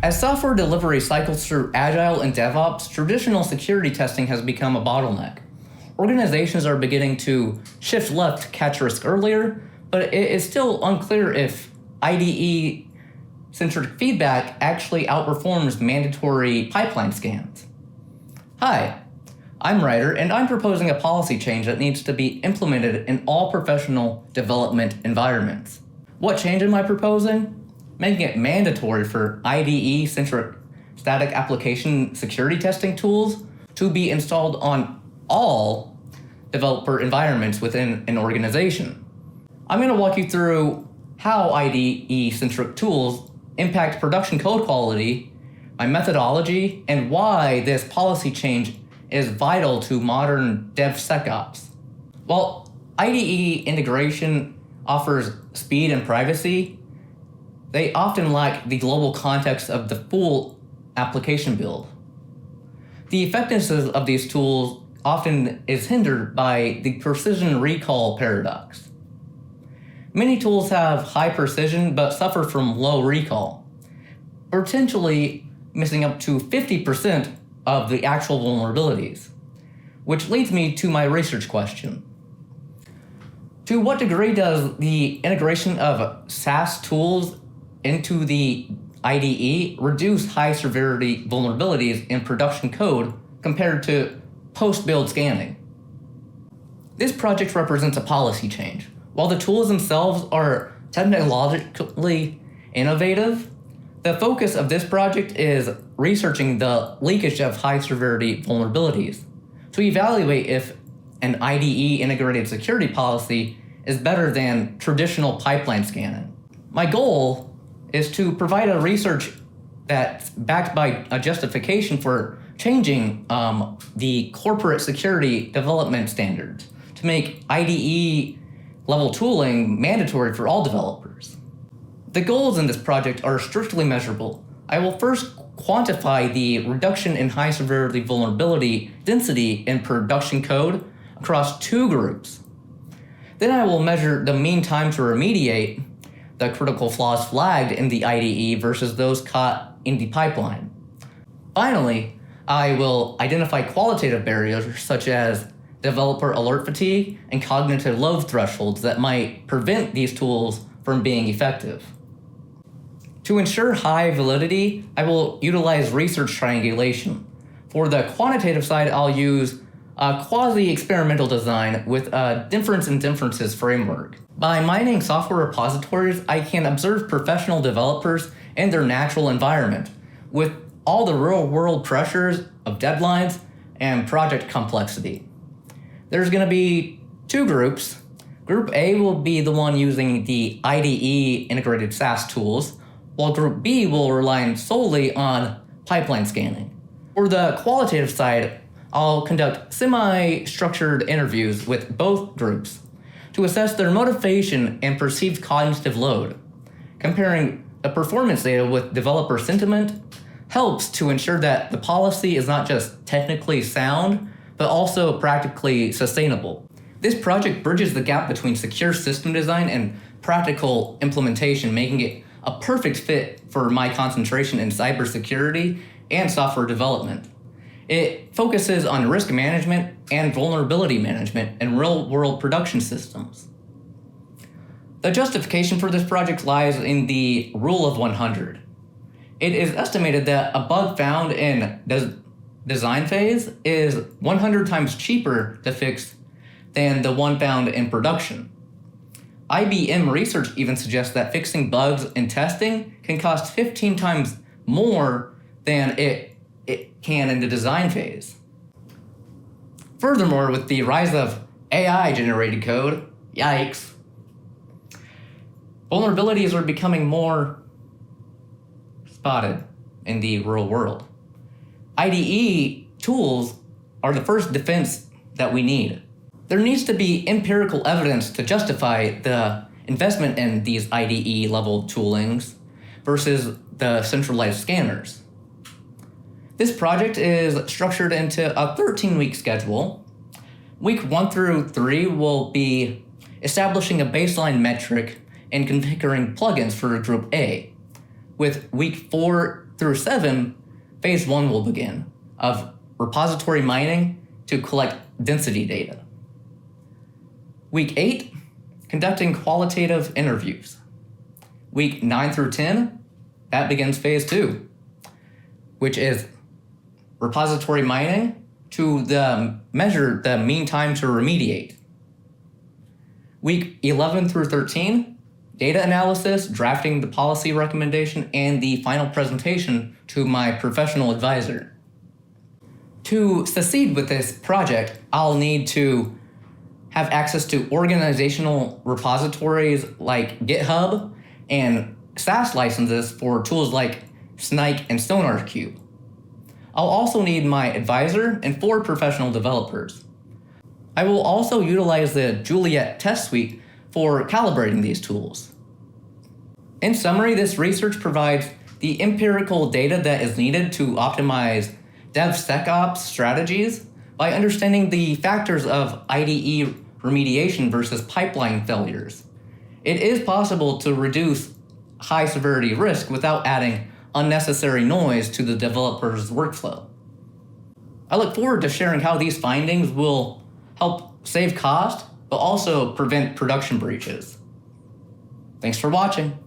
As software delivery cycles through Agile and DevOps, traditional security testing has become a bottleneck. Organizations are beginning to shift left to catch risk earlier, but it is still unclear if IDE Centric feedback actually outperforms mandatory pipeline scans. Hi, I'm Ryder, and I'm proposing a policy change that needs to be implemented in all professional development environments. What change am I proposing? Making it mandatory for IDE-centric static application security testing tools to be installed on all developer environments within an organization. I'm going to walk you through how IDE-centric tools impact production code quality, my methodology, and why this policy change is vital to modern DevSecOps. While IDE integration offers speed and privacy, they often lack the global context of the full application build. The effectiveness of these tools often is hindered by the precision recall paradox. Many tools have high precision but suffer from low recall, potentially missing up to 50% of the actual vulnerabilities, which leads me to my research question. To what degree does the integration of SAST tools into the IDE reduce high-severity vulnerabilities in production code compared to post-build scanning? This project represents a policy change. While the tools themselves are technologically innovative, the focus of this project is researching the leakage of high-severity vulnerabilities to evaluate if an IDE integrated security policy is better than traditional pipeline scanning. My goal is to provide a research that's backed by a justification for changing the corporate security development standards to make IDE level tooling mandatory for all developers. The goals in this project are strictly measurable. I will first quantify the reduction in high severity vulnerability density in production code across two groups. Then I will measure the mean time to remediate the critical flaws flagged in the IDE versus those caught in the pipeline. Finally, I will identify qualitative barriers such as developer alert fatigue and cognitive load thresholds that might prevent these tools from being effective. To ensure high validity, I will utilize research triangulation. For the quantitative side, I'll use a quasi-experimental design with a difference in differences framework. By mining software repositories, I can observe professional developers and their natural environment, with all the real-world pressures of deadlines and project complexity. There's going to be two groups. Group A will be the one using the IDE integrated SAST tools, while Group B will rely solely on pipeline scanning. For the qualitative side, I'll conduct semi-structured interviews with both groups to assess their motivation and perceived cognitive load. Comparing the performance data with developer sentiment helps to ensure that the policy is not just technically sound, but also practically sustainable. This project bridges the gap between secure system design and practical implementation, making it a perfect fit for my concentration in cybersecurity and software development. It focuses on risk management and vulnerability management in real-world production systems. The justification for this project lies in the rule of 100. It is estimated that a bug found in design phase is 100 times cheaper to fix than the one found in production. IBM research even suggests that fixing bugs in testing can cost 15 times more than it can in the design phase. Furthermore, with the rise of AI-generated code, yikes, vulnerabilities are becoming more spotted in the real world. IDE tools are the first defense that we need. There needs to be empirical evidence to justify the investment in these IDE-level toolings versus the centralized scanners. This project is structured into a 13-week schedule. Week 1 through 3 will be establishing a baseline metric and configuring plugins for Group A. With week 4 through 7, phase 1 will begin, of repository mining to collect density data. Week 8, conducting qualitative interviews. Week 9 through 10, that begins phase 2, which is repository mining to measure the mean time to remediate. Week 11 through 13, data analysis, drafting the policy recommendation, and the final presentation to my professional advisor. To succeed with this project, I'll need to have access to organizational repositories like GitHub and SAST licenses for tools like Snike and SonarQube. I'll also need my advisor and 4 professional developers. I will also utilize the Juliet test suite for calibrating these tools. In summary, this research provides the empirical data that is needed to optimize DevSecOps strategies by understanding the factors of IDE remediation versus pipeline failures. It is possible to reduce high severity risk without adding unnecessary noise to the developer's workflow. I look forward to sharing how these findings will help save cost, but also prevent production breaches. Thanks for watching.